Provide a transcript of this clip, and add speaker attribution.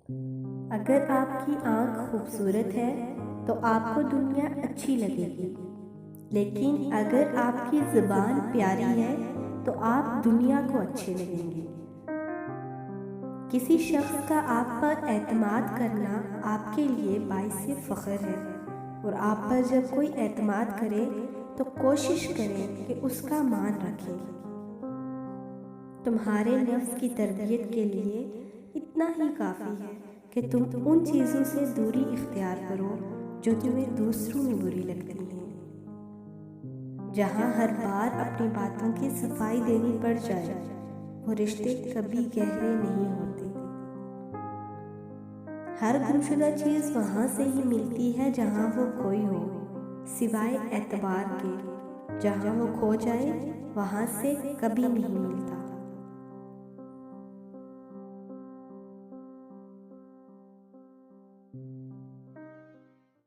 Speaker 1: अगर आपकी आँख खूबसूरत है तो आपको दुनिया अच्छी लगेगी, लेकिन अगर आपकी ज़ुबान प्यारी है तो आप दुनिया को अच्छे लगेंगे। किसी शख्स का आप पर एतमाद करना आपके लिए बाइसे फ़ख्र है, और आप पर जब कोई एतमाद करे तो कोशिश करें कि उसका मान रखें। तुम्हारे नफ्स की तरबियत के लिए इतना ही काफ़ी है कि तुम उन चीज़ों से दूरी इख्तियार करो जो तुम्हें दूसरों में बुरी लगती हैं। जहाँ हर बार अपनी बातों की सफाई देनी पड़ जाए, वो रिश्ते कभी गहरे नहीं होते। हर गुमशुदा चीज़ वहाँ से ही मिलती है जहाँ वो खोई हो, सिवाय एतबार के। जहाँ वो खो जाए वहाँ से कभी नहीं मिलता।